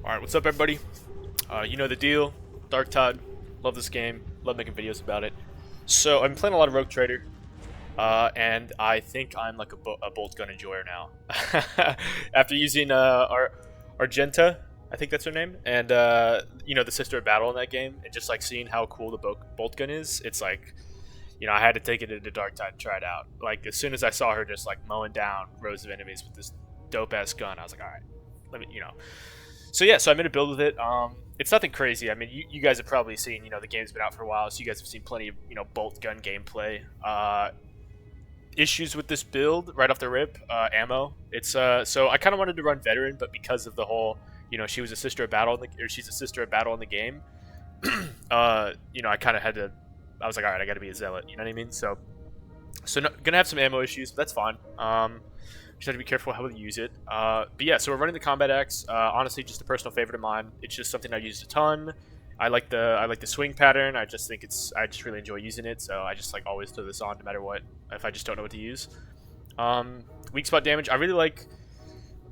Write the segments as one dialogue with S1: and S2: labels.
S1: Alright, what's up everybody? You know the deal. Darktide. Love this game. Love making videos about it. So, I'm playing a lot of Rogue Trader. And I think I'm like a bolt gun enjoyer now. After using Argenta, I think that's her name, and you know, the Sister of Battle in that game, and just like seeing how cool the bolt gun is, it's like, you know, I had to take it into Darktide and try it out. Like, as soon as I saw her just like mowing down rows of enemies with this dope ass gun, I was like, alright, let me, you know. So yeah, so I made a build with it. It's nothing crazy. I mean, you guys have probably seen, you know, the game's been out for a while, so you guys have seen plenty of, you know, bolt gun gameplay. Issues with this build right off the rip, ammo. It's so I kind of wanted to run veteran, but because of the whole, you know, she was a sister of battle, she's a sister of battle in the game. You know, I kind of had to. I was like, all right, I got to be a zealot. You know what I mean? So no, gonna have some ammo issues, but that's fine. Just have to be careful how we use it. But yeah, so we're running the Combat Axe. Honestly, just a personal favorite of mine. It's just something I used a ton. I like the swing pattern. I just really enjoy using it. So I just like always throw this on no matter what. If I just don't know what to use. Weak spot damage. I really like.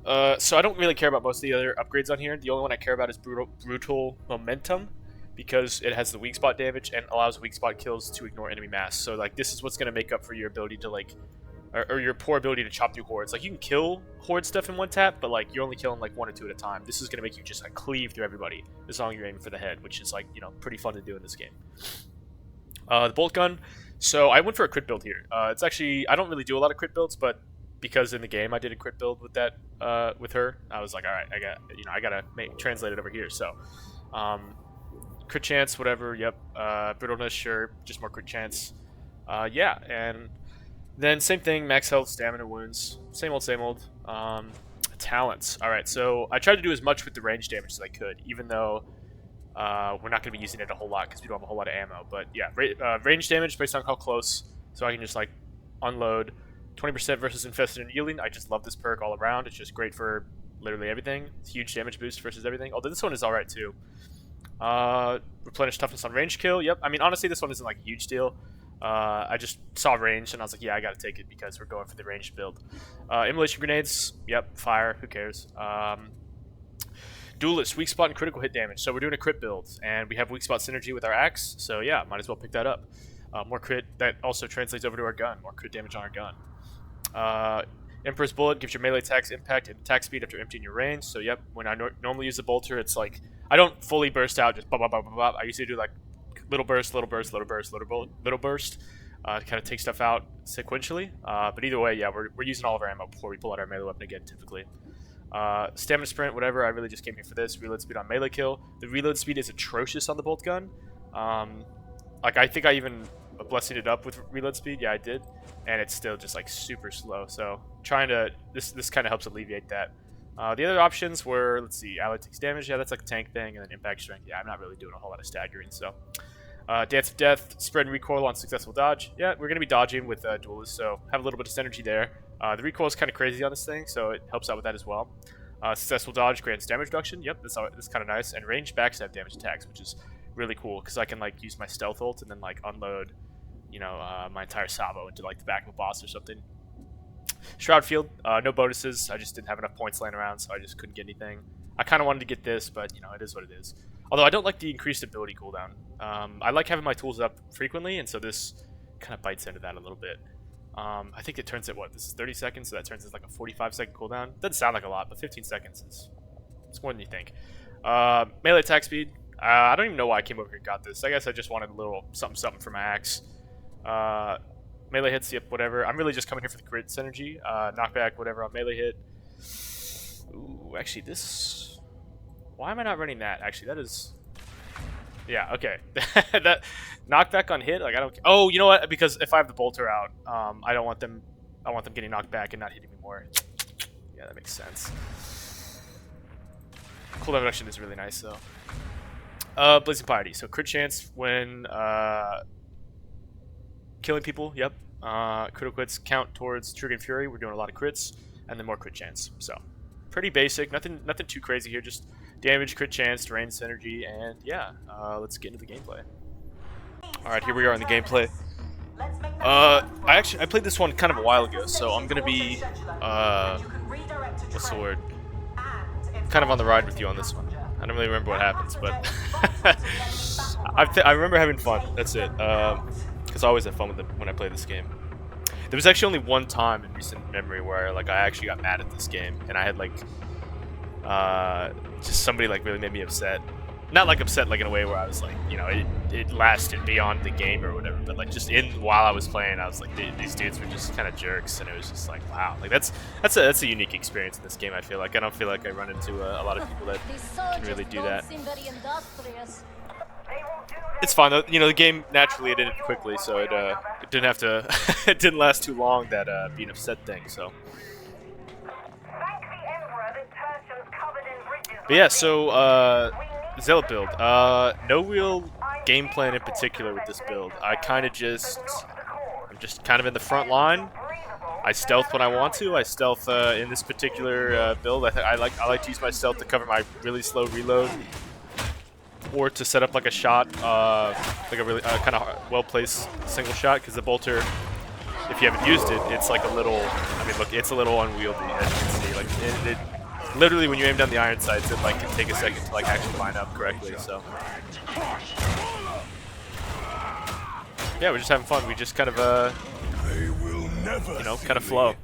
S1: So I don't really care about most of the other upgrades on here. The only one I care about is brutal momentum, because it has the weak spot damage and allows weak spot kills to ignore enemy mass. So like this is what's gonna make up for your ability to like. Or your poor ability to chop through hordes. Like, you can kill horde stuff in one tap, but like you're only killing like 1 or 2 at a time. This is gonna make you just like cleave through everybody as long as you're aiming for the head, which is like, you know, pretty fun to do in this game. The bolt gun. So I went for a crit build here. It's actually, I don't really do a lot of crit builds, but because in the game I did a crit build with that with her, I was like, all right, I gotta translate it over here. So crit chance, whatever. Yep. Brittleness, sure. Just more crit chance. Yeah, and then same thing, max health, stamina, wounds, same old, same old. Talents. All right, so I tried to do as much with the range damage as I could, even though we're not going to be using it a whole lot because we don't have a whole lot of ammo. But yeah, range damage based on how close, so I can just like unload. 20% versus infested and yielding. I just love this perk all around. It's just great for literally everything. It's huge damage boost versus everything. Although this one is all right too. Replenish toughness on range kill. Yep. I mean, honestly, this one isn't like a huge deal. I just saw range and I was like, yeah, I gotta take it because we're going for the ranged build. Immolation grenades, yep, fire, who cares. Duelist, weak spot and critical hit damage. So we're doing a crit build and we have weak spot synergy with our axe, so yeah, might as well pick that up. More crit, that also translates over to our gun, more crit damage on our gun. Emperor's Bullet gives your melee attacks impact and attack speed after emptying your range, so yep, when I normally use the bolter, it's like, I don't fully burst out, just bop, bop, bop, bop, bop. I usually do like little burst, little burst, little burst, little burst, to kind of take stuff out sequentially. But either way, yeah, we're using all of our ammo before we pull out our melee weapon again, typically. Stamina sprint, whatever. I really just came here for this. Reload speed on melee kill. The reload speed is atrocious on the bolt gun. Like I think I even blessed it up with reload speed. Yeah, I did, and it's still just like super slow. So trying to this kind of helps alleviate that. The other options were, let's see, ally takes damage. Yeah, that's like a tank thing, and then impact strength. Yeah, I'm not really doing a whole lot of staggering, so. Dance of Death, spread and recoil on successful dodge. Yeah, we're going to be dodging with Duelist, so have a little bit of synergy there. The recoil is kind of crazy on this thing, so it helps out with that as well. Successful dodge grants damage reduction. Yep, that's kind of nice. And range backstab damage attacks, which is really cool, because I can like use my stealth ult and then like unload, you know, my entire salvo into like the back of a boss or something. Shroud Field, no bonuses. I just didn't have enough points laying around, so I just couldn't get anything. I kind of wanted to get this, but you know, it is what it is. Although I don't like the increased ability cooldown. I like having my tools up frequently, and so this kind of bites into that a little bit. I think it turns at what? This is 30 seconds, so that turns into like a 45-second cooldown. Doesn't sound like a lot, but 15 seconds is it's more than you think. Melee attack speed. I don't even know why I came over here and got this. I guess I just wanted a little something for my axe. Melee hits, yep, whatever. I'm really just coming here for the crit synergy. Knockback, whatever on melee hit. Ooh, actually, this. Why am I not running that? Actually, that is. Yeah, okay. That knockback on hit, like I don't. Oh, you know what? Because if I have the bolter out, I don't want them. I want them getting knocked back and not hitting me more. Yeah, that makes sense. Cooldown reduction is really nice though. Blazing Piety. So crit chance when killing people. Yep. Critical hits count towards Triggering Fury. We're doing a lot of crits, and then more crit chance. So pretty basic. Nothing too crazy here. Just damage, crit chance, range synergy, and yeah, let's get into the gameplay. Alright, here we are in the gameplay. I played this one kind of a while ago, so I'm gonna be, what's the word? kind of on the ride with you on this one. I don't really remember what happens, but I remember having fun. That's it. Because I always have fun with it when I play this game. There was actually only one time in recent memory where like I actually got mad at this game, and I had like just somebody like really made me upset. Not like upset like in a way where I was like, you know, it lasted beyond the game or whatever, but like just while I was playing, I was like, these dudes were just kind of jerks, and it was just like, wow, like that's a unique experience in this game. I feel like I don't feel like I run into a lot of people that can really do that. It's fine though, you know, the game naturally it ended quickly, so it didn't have to, it didn't last too long, that being upset thing. So. But yeah, so Zealot build. No real game plan in particular with this build. I'm just kind of in the front line. I stealth when I want to. I stealth in this particular build. I like to use my stealth to cover my really slow reload, or to set up like a shot, like a really kind of well-placed single shot. Because the bolter, if you haven't used it, it's like a little. I mean, look, it's a little unwieldy, as you can see. Like it literally, when you aim down the iron sights, it like can take a second to like actually line up correctly. So yeah, we're just having fun. We just kind of you know, kind of flow.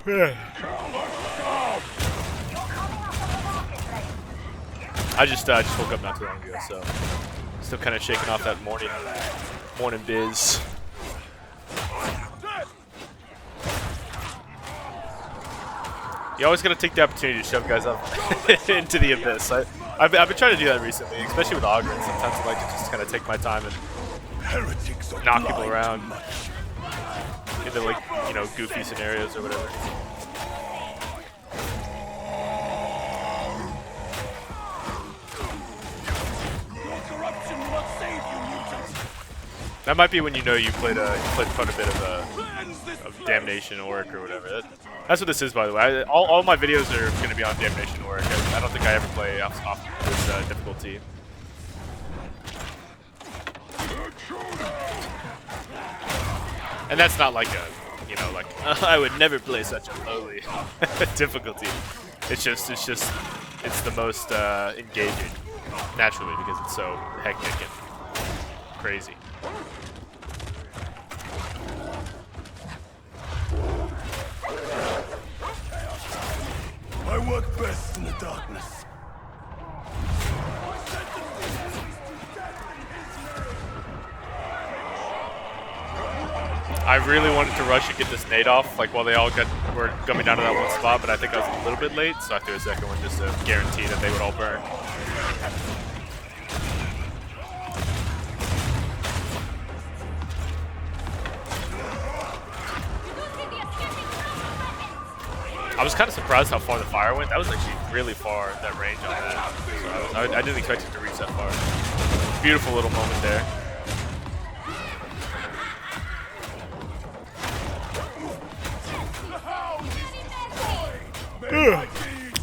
S1: Yeah. I just woke up not too long ago, so still kind of shaking off that morning biz. You always gotta take the opportunity to shove guys up into the abyss. I've been trying to do that recently, especially with Ogryn. Sometimes I like to just kind of take my time and knock people around into, like, you know, goofy scenarios or whatever. That might be when you know you played quite a bit of Damnation Orc or whatever. That's what this is, by the way. All my videos are going to be on Damnation Orc. I don't think I ever play off this difficulty. And that's not like a, you know, like I would never play such a lowly difficulty. It's the most engaging naturally because it's so hectic and crazy.
S2: I work best in the darkness.
S1: I really wanted to rush and get this nade off, like while they all were coming down to that one spot, but I think I was a little bit late, so I threw a second one just to guarantee that they would all burn. I was kind of surprised how far the fire went. That was actually really far, that range on that. So I didn't expect it to reach that far. Beautiful little moment there.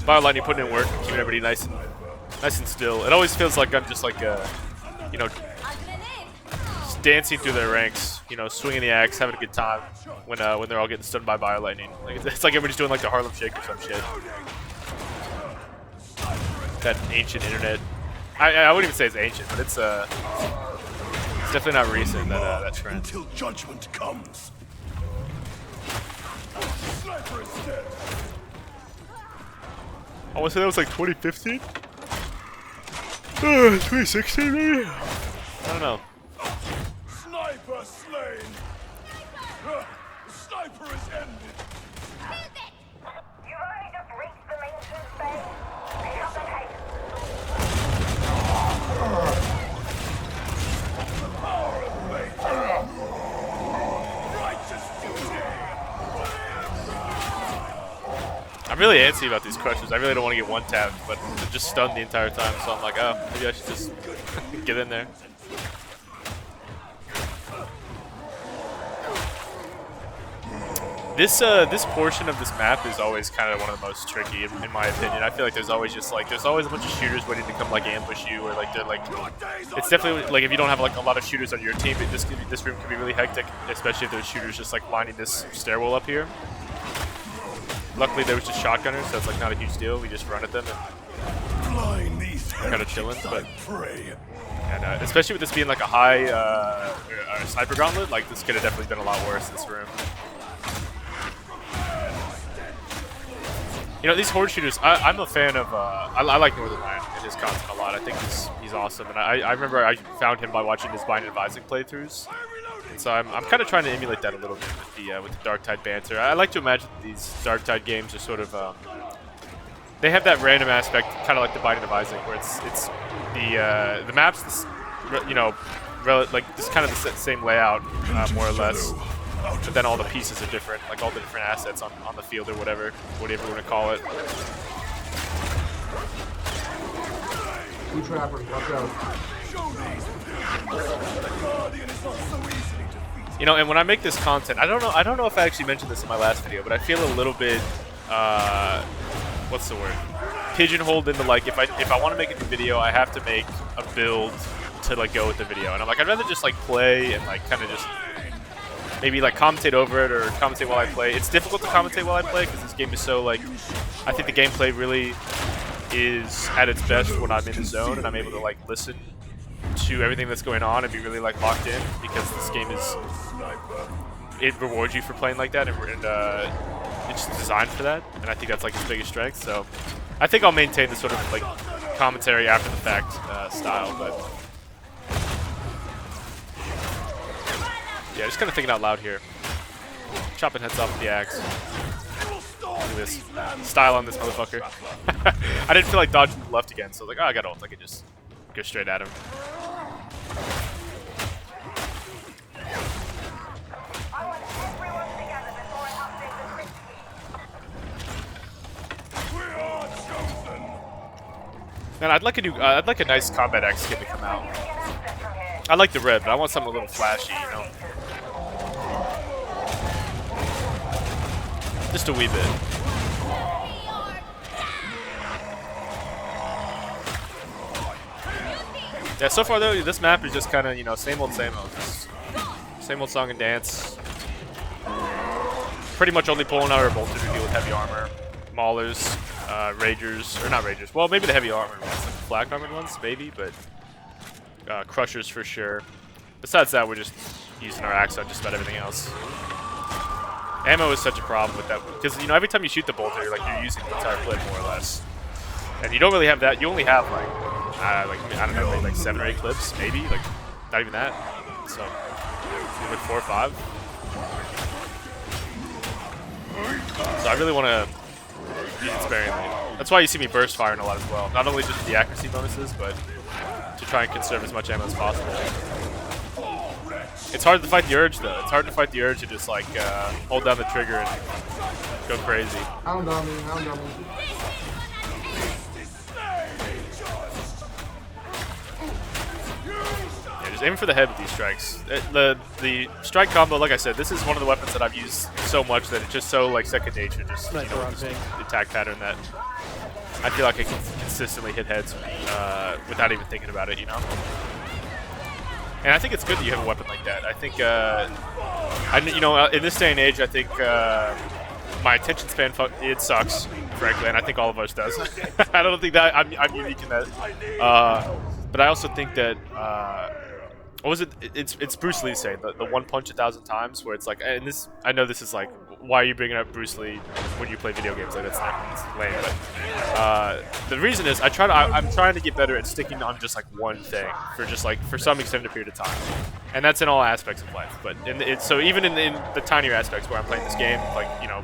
S1: Fire lightning putting in work, keeping everybody nice and still. It always feels like I'm just like, you know, just dancing through their ranks. You know, swinging the axe, having a good time when they're all getting stunned by fire lightning. Like, it's like everybody's doing like the Harlem Shake or some shit. That ancient internet. I wouldn't even say it's ancient, but it's definitely not recent. That trend.
S2: Until judgment comes. Sniper is dead.
S1: I want to say that was like 2015? 2016 maybe? I don't know.
S2: Sniper slain. Sniper is ended.
S3: You've only just reached the maintenance bay. Pick up the pace.
S2: Power of fate. Righteous duty.
S1: I'm really antsy about these crushers. I really don't want to get one tapped, but they're just stunned the entire time, so I'm like, oh, maybe I should just get in there. This portion of this map is always kind of one of the most tricky, in my opinion. I feel like there's always just like there's always a bunch of shooters waiting to come like ambush you, or like they're like. It's definitely like if you don't have like a lot of shooters on your team, this room can be really hectic, especially if there's shooters just like lining this stairwell up here. Luckily there was just shotgunners, so it's like not a huge deal. We just run at them and kind of chilling, but. And especially with this being like a high sniper gauntlet, like this could have definitely been a lot worse. This room. You know, these horde shooters, I'm a fan of, I like Northernlion and his content a lot. I think he's awesome. And I remember I found him by watching his Binding of Isaac playthroughs. And so I'm kind of trying to emulate that a little bit with the Darktide banter. I like to imagine that these Darktide games are sort of, they have that random aspect, kind of like the Binding of Isaac, where it's the maps, this, you know, like this kind of the same layout, more or less. But then all the pieces are different, like all the different assets on the field or whatever you want to call it.
S4: Two trappers, watch out.
S1: You know, and when I make this content, I don't know if I actually mentioned this in my last video, but I feel a little bit, what's the word? Pigeonholed into like if I want to make a new video, I have to make a build to like go with the video, and I'm like I'd rather just like play and like kind of just. Maybe like commentate over it or commentate while I play. It's difficult to commentate while I play because this game is so like, I think the gameplay really is at its best when I'm in the zone and I'm able to like listen to everything that's going on and be really like locked in, because this game is, it rewards you for playing like that, and it's just designed for that, and I think that's like its biggest strength. So I think I'll maintain this sort of like commentary after the fact style, but. Yeah, just kind of thinking out loud here. Chopping heads off with the axe. Look at this style on this motherfucker. I didn't feel like dodging to the left again, so I was like, oh, I got ult. I could just go straight at him. Man, I'd like a nice combat axe skin to come out. I like the red, but I want something a little flashy, you know. Just a wee bit. Yeah, so far though, this map is just kind of, you know, same old, just same old song and dance. Pretty much only pulling out our bolters to deal with heavy armor, maulers, ragers, or not ragers. Well, maybe the heavy armor ones, like the flak armored ones, maybe, but crushers for sure. Besides that, we're just using our axe on just about everything else. Ammo is such a problem with that, because you know every time you shoot the bolter, you're using the entire clip more or less, and you don't really have that. You only have like I don't know, maybe like 7 or 8 clips, maybe like not even that. So like 4 or 5. So I really want to use it sparingly. That's why you see me burst firing a lot as well. Not only just the accuracy bonuses, but to try and conserve as much ammo as possible. It's hard to fight the urge, though. It's hard to fight the urge to just, like, hold down the trigger and go crazy.
S4: How dummy.
S1: Yeah, just aiming for the head with these strikes. The strike combo, like I said, this is one of the weapons that I've used so much that it's just so, like, second nature. Just, you know, just the attack pattern that I feel like I can consistently hit heads without even thinking about it, you know? And I think it's good that you have a weapon like that. I think, you know, in this day and age, I think my attention span, it sucks, frankly, and I think all of us does. I don't think that I'm unique in that. But I also think that, what was it? It's Bruce Lee saying, the one punch 1,000 times, where it's like, and this, I know this is like, why are you bringing up Bruce Lee when you play video games? Like, that's lame, but the reason is I'm trying to get better at sticking on just like one thing for some extended period of time, and that's in all aspects of life. But so even in the tinier aspects where I'm playing this game, like, you know,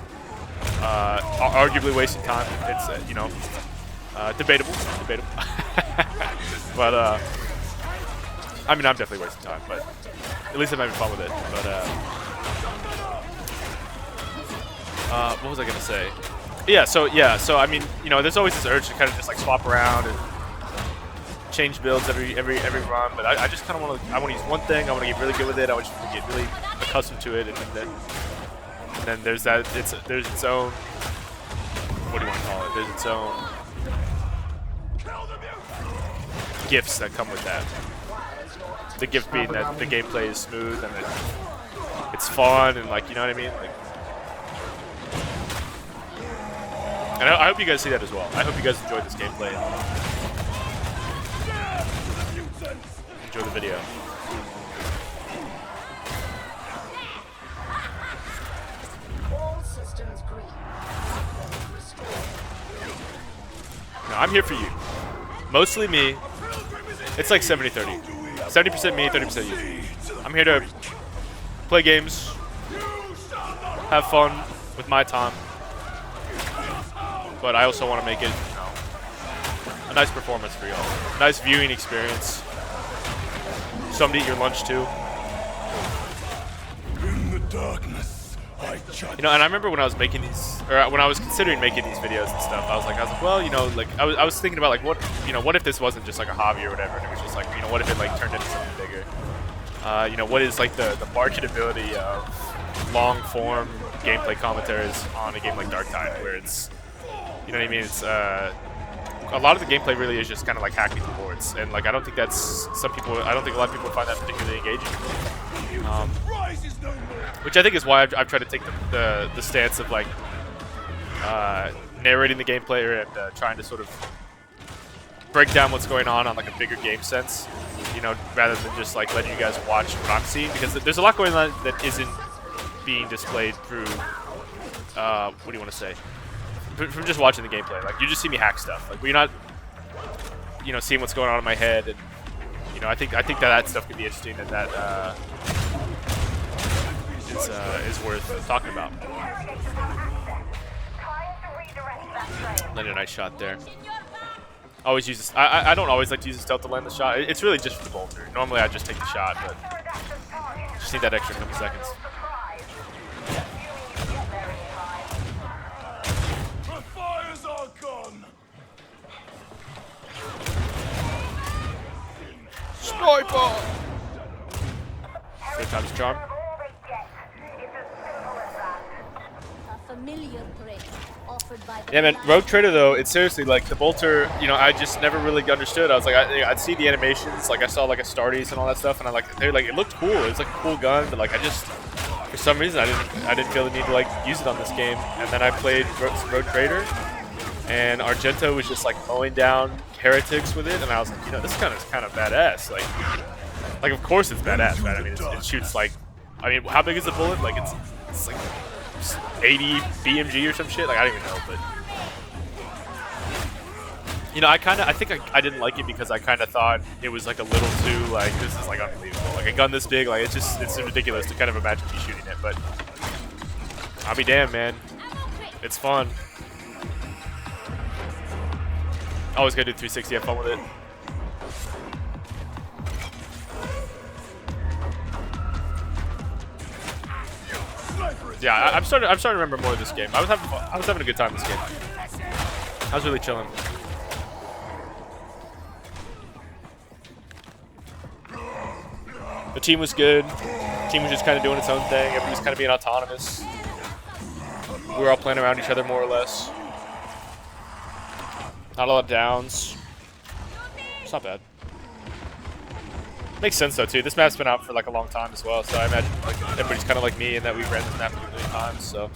S1: arguably wasting time, it's you know, debatable, but I mean, I'm definitely wasting time, but at least I'm having fun with it. But what was I gonna say? Yeah, so I mean, you know, there's always this urge to kind of just like swap around and change builds every run, but I just kind of want to use one thing. I want to get really good with it. I want to get really accustomed to it, and then And then there's that. There's its own. What do you want to call it? There's its own gifts that come with that. The gift being that the gameplay is smooth and it's fun and like, you know what I mean? Like, and I hope you guys see that as well. I hope you guys enjoyed this gameplay. Enjoy the video.
S3: All systems green.
S1: No, I'm here for you. Mostly me. It's like 70-30. 70% me, 30% you. I'm here to play games, have fun with my time, but I also want to make it, you know, a nice performance for y'all. Nice viewing experience. Something to eat your lunch to.
S2: In the darkness, I judge.
S1: You know, and I remember when I was making these, or when I was considering making these videos and stuff, I was like, well, you know, like I was thinking about like what if this wasn't just like a hobby or whatever, and it was just like, you know, what if it like turned into something bigger? You know, what is like the marketability of long form gameplay commentaries on a game like Darktide, where it's, you know what I mean? It's a lot of the gameplay really is just kind of like hacking the boards, and like I don't think a lot of people find that particularly engaging. Which I think is why I've tried to take the stance of like narrating the gameplay and trying to sort of break down what's going on like a bigger game sense, you know, rather than just like letting you guys watch what I'm seeing, because there's a lot going on that isn't being displayed through what do you want to say? From just watching the gameplay. Like, you just see me hack stuff. Like, we're not, you know, seeing what's going on in my head, and you know, I think that stuff could be interesting, and that is worth talking about. Landed a nice shot there. Always use this. I don't always like to use the stealth to land the shot. It's really just for the bolter. Normally I just take the shot, but just need that extra couple seconds.
S2: The fires are gone.
S1: Sniper! Third time's a charm.
S3: A familiar prey offered by the
S1: Yeah, man. Rogue Trader though, it's seriously like the bolter. You know, I just never really understood. I was like, I'd see the animations, like I saw like a Astartes and all that stuff, and I like it looked cool. It was like a cool gun, but like I just, for some reason, I didn't feel the need to like use it on this game. And then I played Rogue Trader, and Argento was just like mowing down heretics with it, and I was like, you know, this gun is kind of badass. Like of course it's badass, man. I mean, it shoots like, I mean, how big is the bullet? Like it's like 80 BMG or some shit. Like I don't even know, but you know, I think I didn't like it because I kind of thought it was like a little too like, this is like unbelievable. Like a gun this big, like it's ridiculous to kind of imagine me shooting it. But I'll be damned, man. It's fun. Always gotta do 360. Have fun with it. Yeah, I'm starting to remember more of this game. I was having a good time this game. I was really chilling. The team was good. The team was just kind of doing its own thing. Everybody was kind of being autonomous. We were all playing around each other more or less. Not a lot of downs. It's not bad. Makes sense though too. This map's been out for like a long time as well, so I imagine like everybody's kind of like me in that we've ran this map a million times. So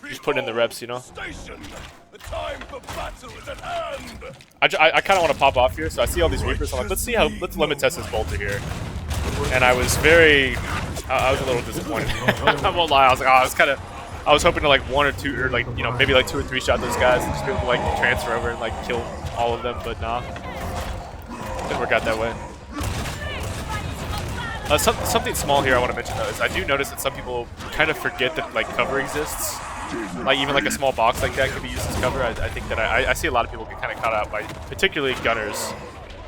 S1: just putting in the reps, you know.
S2: The time for battle is at hand.
S1: I kind of want to pop off here, so I see all these Reapers. I'm like, let's limit test this bolter here. And I was I was a little disappointed. I won't lie. I was like, I was hoping to like one or two, or like, you know, maybe like 2 or 3 shot those guys and just be able to like transfer over and like kill all of them, but nah. Didn't work out that way. Something small here I want to mention though is I do notice that some people kind of forget that like cover exists. Like even like a small box like that could be used as cover. I think that I see a lot of people get kind of caught out by particularly gunners,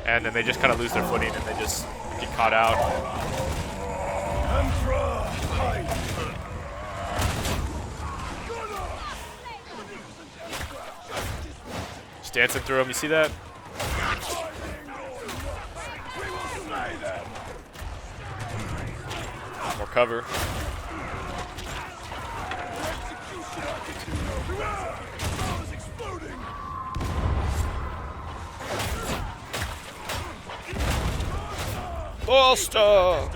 S1: and then they just kind of lose their footing and they just get caught out. Just dancing through them. You see that? More cover.
S2: Barrels exploding.
S1: Bolster!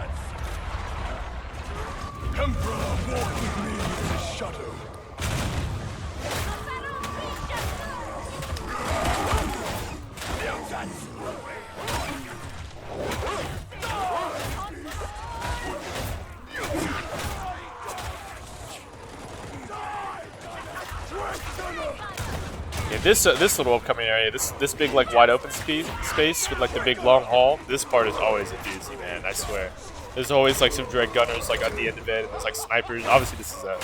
S2: Emperor, walk with me in the shadow.
S1: Yeah, this little upcoming area, this big like wide open space with like the big long hall. This part is always a doozy, man. I swear. There's always like some dread gunners like at the end of it, and there's like snipers. Obviously, this is a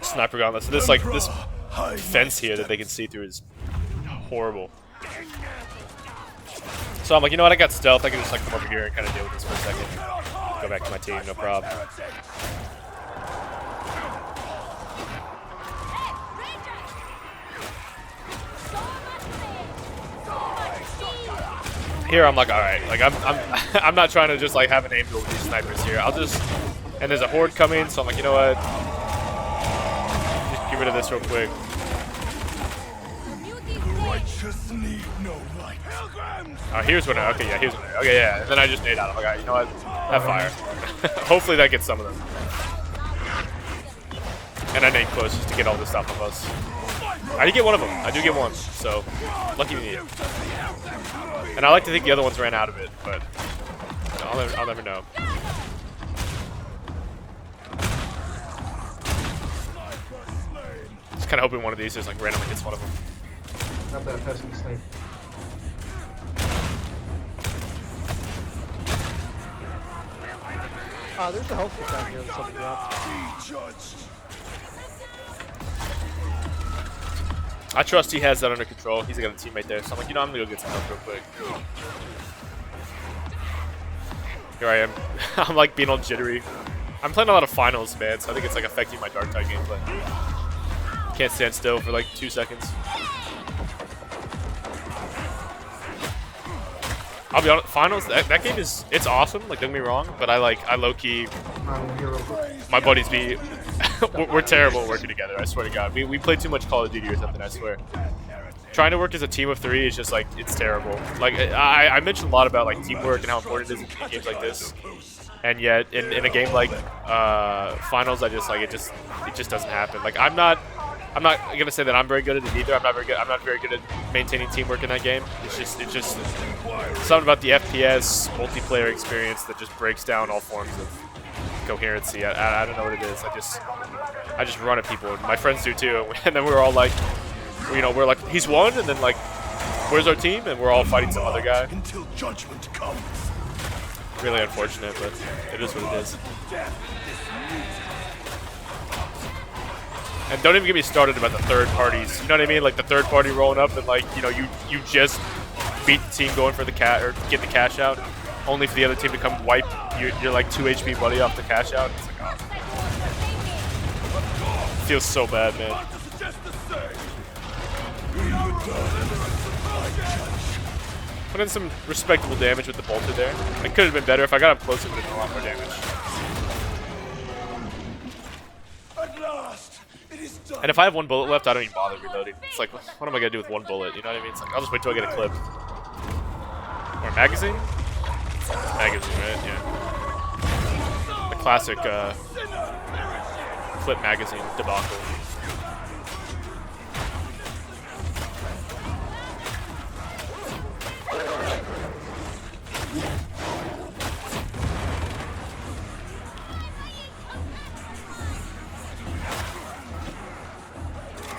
S1: sniper gauntlet. So this like this fence here that they can see through is horrible. So I'm like, you know what? I got stealth. I can just like come over here and kind of deal with this for a second. Go back to my team, no problem. Here I'm like, all right, like I'm not trying to just like have an aim duel with these snipers here. I'll just, and there's a horde coming, so I'm like, you know what? Just get rid of this real quick.
S2: Righteous need no light. Pilgrims!
S1: Oh, here's when I, okay, yeah, here's when I, okay, yeah, and then I just nade out. I'm like, all right, you know what? Have fire. Hopefully that gets some of them. And I nade close just to get all this stuff of us. I did get one of them. I do get one, so lucky me. And I like to think the other ones ran out of it, but I'll never know. Just kind of hoping one of these just like randomly hits one of them.
S4: Got that pesky snake.
S5: There's a health kit down here that somebody dropped.
S2: Be judged.
S1: I trust he has that under control. He's got a teammate there, so I'm like, you know, I'm gonna go get some help real quick. Here I am. I'm like being all jittery. I'm playing a lot of finals, man, so I think it's like affecting my Darktide gameplay. Can't stand still for like 2 seconds. I'll be honest, finals, that game is, it's awesome, like don't get me wrong, but I low-key, my buddies be, we're terrible at working together, I swear to God. We play too much Call of Duty or something, I swear. Trying to work as a team of 3 is just like, it's terrible. Like, I mentioned a lot about like teamwork and how important it is in games like this. And yet, in a game like finals, I just like, it just doesn't happen. Like, I'm not gonna say that I'm very good at it either. I'm not very good at maintaining teamwork in that game. It's just something about the FPS multiplayer experience that just breaks down all forms of coherency. I don't know what it is. I just run at people. And my friends do too. And then we're all like, you know, we're like, he's won, and then like, where's our team? And we're all fighting some other guy.
S2: Until judgment comes.
S1: Really unfortunate, but it is what it is. And don't even get me started about the third parties. You know what I mean? Like the third party rolling up and like, you know, you just beat the team going for the or get the cash out, only for the other team to come wipe your like 2 HP buddy off the cash out. It's like, oh. Feels so bad, man. Put in some respectable damage with the bolter there. It could have been better if I got up close. It would have done a lot more damage.
S2: At last, it is done.
S1: And if I have 1 bullet left, I don't even bother reloading. It's like, what am I gonna do with 1 bullet? You know what I mean? It's like, I'll just wait till I get a clip. Or a magazine? Magazine, right? Yeah. The classic clip magazine debacle.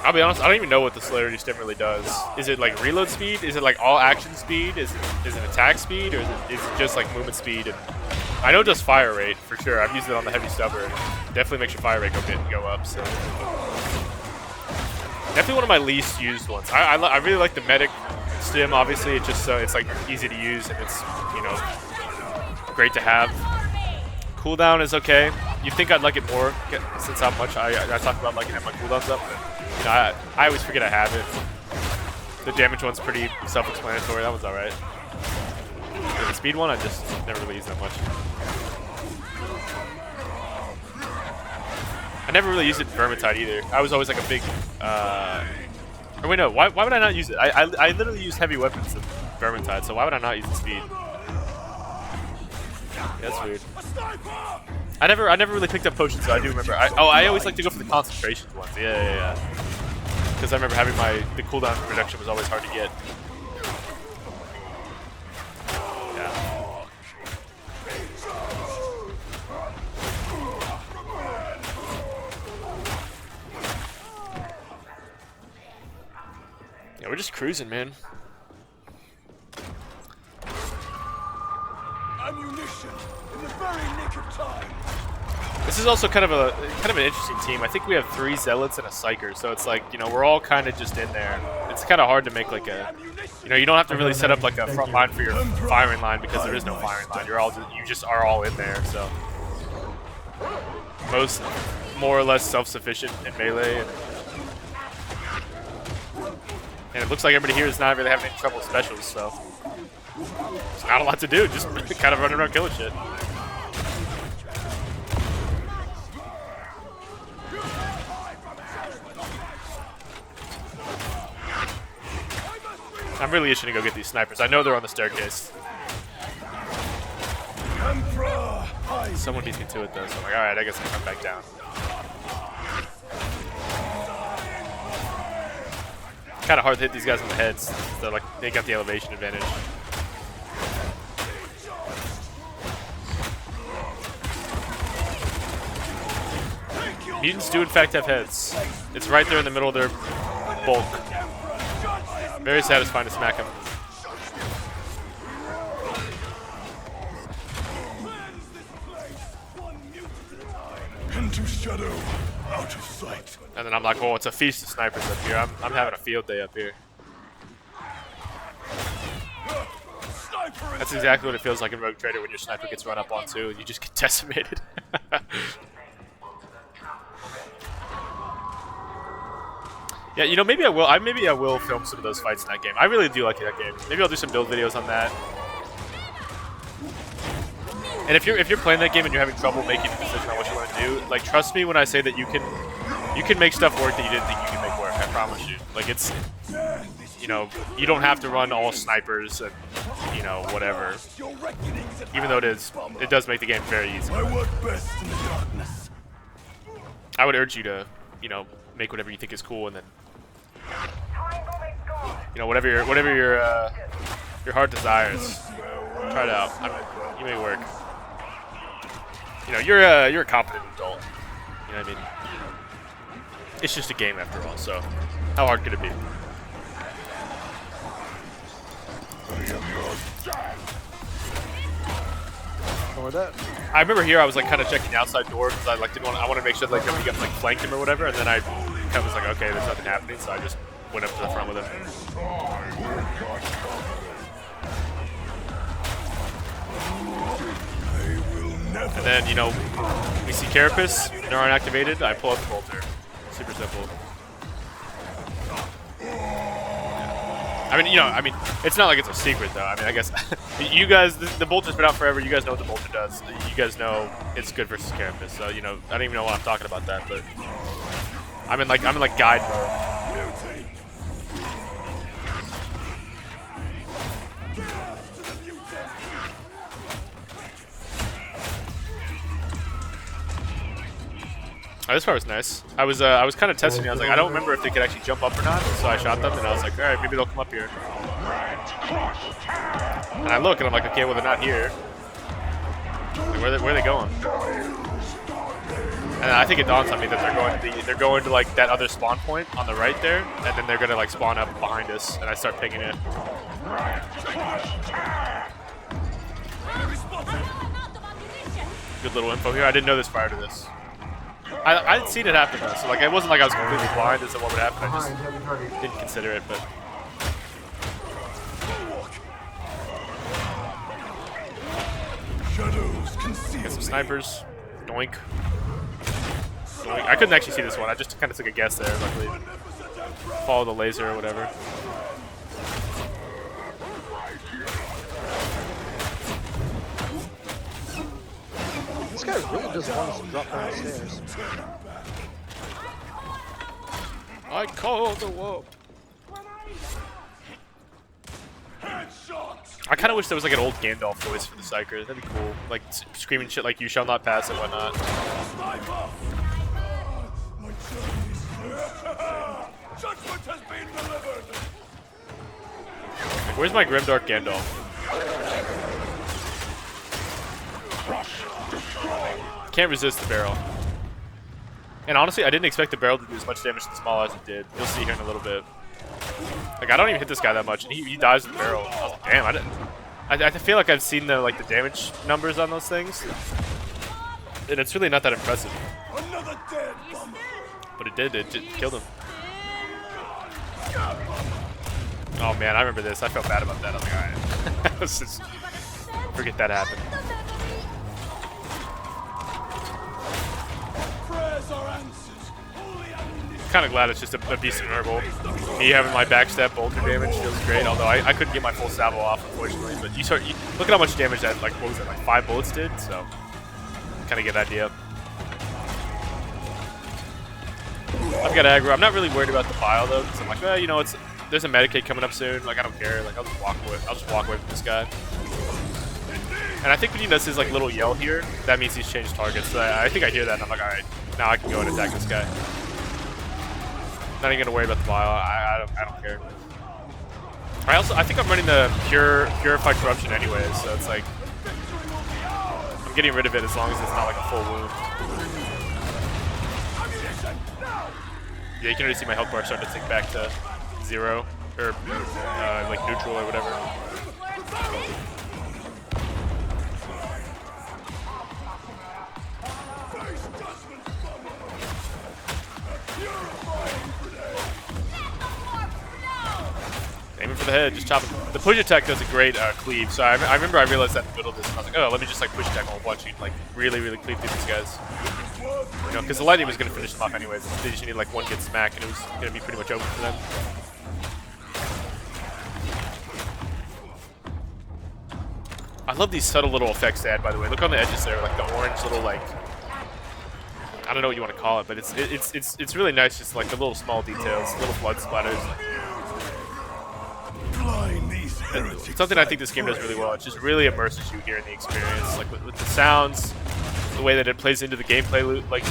S1: I'll be honest, I don't even know what the celerity stem really does. Is it like reload speed? Is it like all action speed? Is it attack speed? Or is it just like movement speed? And I know it does fire rate for sure. I've used it on the heavy stubber. Definitely makes your fire rate go up. So definitely one of my least used ones. I really like the medic stim. Obviously, it's just it's like easy to use and it's, you know, great to have. Cooldown is okay. You'd think I'd like it more since how much I talk about liking having my cooldowns up. But, you know, I always forget I have it. The damage one's pretty self-explanatory. That one's alright. The speed one, I just never really use that much. I never really used it in Vermintide either. I was always like a big. Or wait, no. Why would I not use it? I literally used heavy weapons in Vermintide, so why would I not use the speed? Yeah, that's weird. I never really picked up potions, so I do remember. I always like to go for the concentration ones. Yeah. Because I remember having the cooldown reduction was always hard to get. Yeah, we're just cruising, man.
S2: Ammunition in the very nick of time.
S1: This is also kind of an interesting team. I think we have 3 zealots and a psyker, so it's like, you know, we're all kind of just in there. It's kind of hard to make like a, you know, you don't have to really set up like a front line for your firing line because there is no firing line. You just are all in there. So most more or less self-sufficient in melee. And it looks like everybody here is not really having any trouble with specials, so it's not a lot to do, just kind of running around killing shit. I'm really itching to go get these snipers. I know they're on the staircase. Someone beats me to it though, so I'm like, alright, I guess I'll come back down. Kind of hard to hit these guys on the heads. So like they got the elevation advantage. Mutants do in fact have heads. It's right there in the middle of their bulk. Very satisfying to smack them.
S2: Into shadow, out of sight.
S1: And then I'm like, oh, it's a feast of snipers up here. I'm having a field day up here. That's exactly what it feels like in Rogue Trader when your sniper gets run up on too, and you just get decimated. Yeah, you know, maybe I will. Maybe I will film some of those fights in that game. I really do like that game. Maybe I'll do some build videos on that. And if you're playing that game and you're having trouble making a decision on what you want to do, like trust me when I say that you can make stuff work that you didn't think you could make work. I promise you. Like it's, you know, you don't have to run all snipers and, you know, whatever. Even though it does make the game very easy.
S2: I work best in the darkness.
S1: I would urge you to, you know, make whatever you think is cool and then, you know, whatever your heart desires, try it out. You may work. You know, you're a competent adult. You know what I mean? It's just a game after all. So, how hard could it be?
S5: Or that.
S1: I remember here I was like kind of checking the outside door because I like didn't want. I wanted to make sure like nobody got like flanked him or whatever. And then I kind of was like, okay, there's nothing happening. So I just went up to the front with him. And then, you know, we see Carapace, neuron activated, I pull out the bolter. Super simple. I mean, you know, it's not like it's a secret though. I mean, I guess you guys, the bolter's been out forever. You guys know what the bolter does. You guys know it's good versus Carapace. So, you know, I don't even know why I'm talking about that, but I'm in like guide mode. Oh, this part was nice. I was kind of testing it. I was like, I don't remember if they could actually jump up or not. So I shot them, and I was like, all right, maybe they'll come up here. And I look, and I'm like, okay, well they're not here. Like, where are they going? And I think it dawns on me that they're going to like that other spawn point on the right there, and then they're gonna like spawn up behind us, and I start picking it. Good little info here. I didn't know this prior to this. I'd seen it happen though, so like it wasn't like I was completely blind as to what would happen. I just didn't consider it, but get some snipers. Doink. Doink. I couldn't actually see this one. I just kind of took a guess there. Luckily, follow the laser or whatever.
S5: This guy really doesn't want us to drop down the stairs.
S1: I call the whoop. I kind of wish there was like an old Gandalf voice for the Psyker. That'd be cool. Like screaming shit like "You shall not pass" and whatnot.
S2: Judgment has been delivered.
S1: Like, where's my grimdark Gandalf? Can't resist the barrel. And honestly, I didn't expect the barrel to do as much damage to the small as it did. You'll see here in a little bit. Like I don't even hit this guy that much, and he dies with the barrel. I was like, damn, I didn't. I feel like I've seen the damage numbers on those things, and it's really not that impressive.
S2: Another dead bummer.
S1: But it did. It killed him. Oh man, I remember this. I felt bad about that. I was like, alright. Let's just forget that happened.
S2: Prayers are answered. Holy ammunition.
S1: Kind of glad it's just a decent herbal. Me having my backstab bolter damage feels great, although I couldn't get my full salvo off, unfortunately. But you look at how much damage that, like, what was it, like 5 bullets did? So, kind of get an idea. I've got aggro. I'm not really worried about the pile though, because I'm like, well, you know, there's a Medicaid coming up soon. Like, I don't care. Like, I'll just walk away from this guy. And I think when he does his like little yell here, that means he's changed targets. So I think I hear that, and I'm like, all right, now I can go and attack this guy. Not even gonna worry about the pile. I don't care. I think I'm running the purified corruption anyways, so it's like I'm getting rid of it as long as it's not like a full wound. Yeah, you can already see my health bar starting to tick back to 0 or like neutral or whatever. Aiming for the head, just chop it. The push attack does a great cleave, so I remember I realized that in the middle of this, and I was like, oh, let me just like push attack while watching, like really cleave through these guys. You know, because the lightning was going to finish them off anyways. They just need like one good smack, and it was going to be pretty much open for them. I love these subtle little effects they add, by the way. Look on the edges there, like the orange little like, I don't know what you want to call it, but it's really nice, just like the little small details, little blood splatters. It's something I think this game does really well. It just really immerses you here in the experience, like with the sounds, the way that it plays into the gameplay loop. Like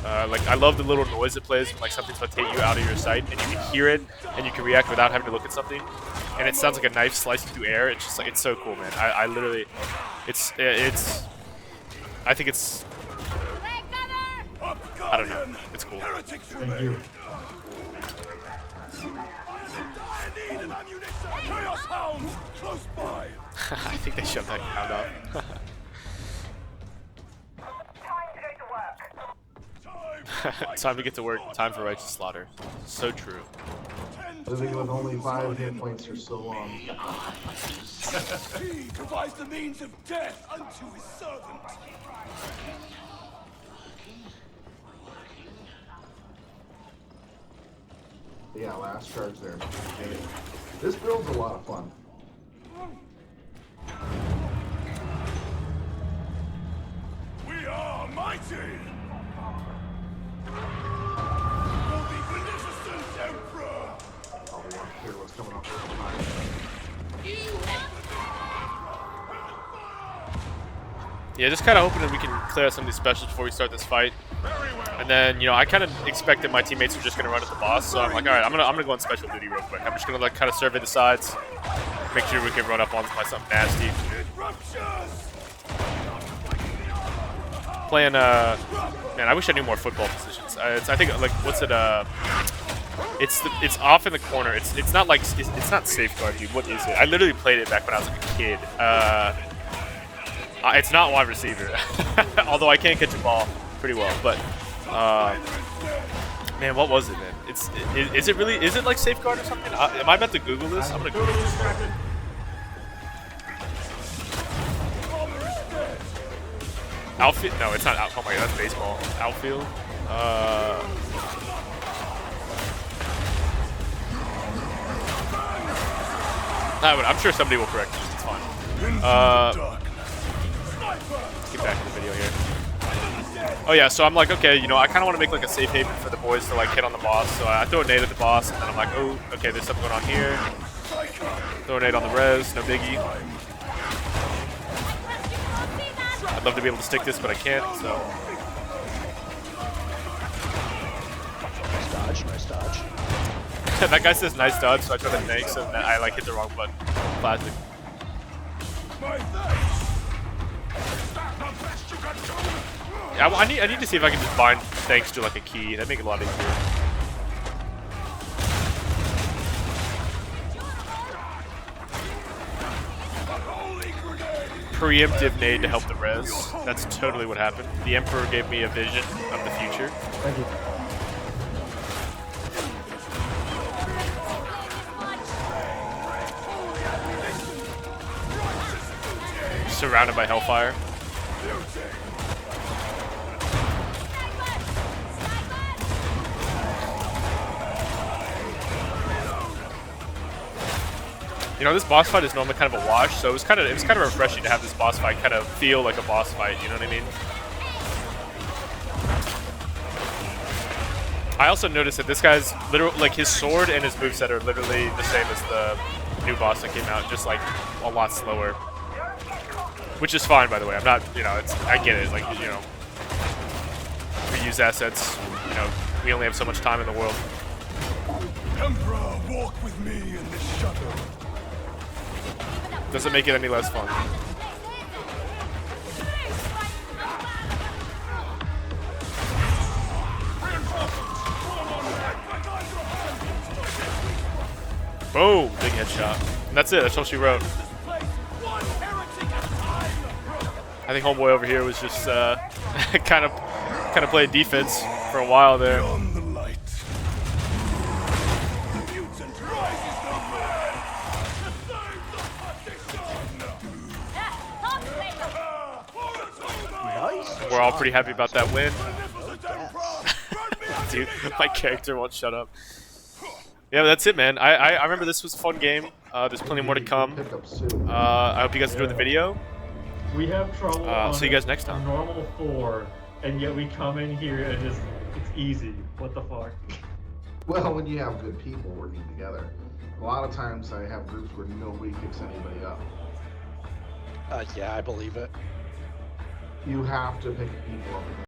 S1: I love the little noise it plays when like something's about to hit you out of your sight, and you can hear it, and you can react without having to look at something. And it sounds like a knife slicing through air. It's just like, it's so cool, man. I literally, I think it's, I don't know, it's cool.
S4: Thank you.
S1: I think they shoved that count up. Time to get to work. Time for righteous slaughter. So true.
S4: Living with only 5 hit points for so long.
S2: He provides the means of death unto his servant.
S4: Yeah, last charge there. This build's a lot of fun.
S2: We are mighty. The beneficent emperor.
S4: Oh, we want to hear what's coming up from behind.
S1: Yeah, just kind of hoping that we can clear out some of these specials before we start this fight. And then, you know, I kind of expected my teammates were just going to run at the boss, so I'm like, all right, I'm gonna go on special duty real quick. I'm just gonna like kind of survey the sides, make sure we can run up on something nasty. Playing, man, I wish I knew more football positions. I think like what's it? It's off in the corner. It's not like it's not safeguard, dude. What is it? I literally played it back when I was like a kid. It's not wide receiver, although I can catch a ball pretty well. But man, what was it, man? Is it really? Is it like safeguard or something? Am I about to Google this? I'm gonna Google this. Outfield? No, it's not out. Oh my god, that's baseball. Outfield. I'm sure somebody will correct me. It's fine. Let's get back to the video here. Oh yeah, so I'm like, okay, you know, I kind of want to make like a safe haven for the boys to like hit on the boss. So I throw a nade at the boss, and then I'm like, oh, okay, there's something going on here. Throw a nade on the res, no biggie. I'd love to be able to stick this, but I can't. So
S5: Nice dodge.
S1: that guy says nice dodge, so I try to tank, so that I like hit the wrong button. Classic. Yeah, I need to see if I can just bind thanks to like a key. That'd make it a lot easier. Preemptive nade to help the res. That's totally what happened. The Emperor gave me a vision of the future.
S5: Thank you.
S1: Surrounded by hellfire. You know, this boss fight is normally kind of a wash, so it was kind of refreshing to have this boss fight kind of feel like a boss fight. You know what I mean? I also noticed that this guy's literal, like his sword and his moveset are literally the same as the new boss that came out, just like a lot slower. Which is fine, by the way. I'm not, you know, I get it. Like, you know, reuse assets. You know, we only have so much time in the world.
S2: Emperor, walk with me in the shadow.
S1: Doesn't make it any less fun. Boom! Big headshot. And that's it. That's all she wrote. I think homeboy over here was just kind of playing defense for a while there.
S2: Beyond the light. The mutant rises the red to save the fucking
S5: Nice.
S1: We're all pretty happy about that win.
S5: Yes.
S1: Dude, my character won't shut up. Yeah, but that's it, man. I remember this was a fun game. There's plenty more to come.
S4: Pick up soon.
S1: I hope you guys enjoyed the video.
S6: We have trouble on
S1: see you guys next time.
S6: a normal 4, and yet we come in here and just, it's easy. What the fuck?
S4: Well, when you have good people working together, a lot of times I have groups where nobody picks anybody up.
S5: Yeah, I believe it.
S4: You have to pick people up.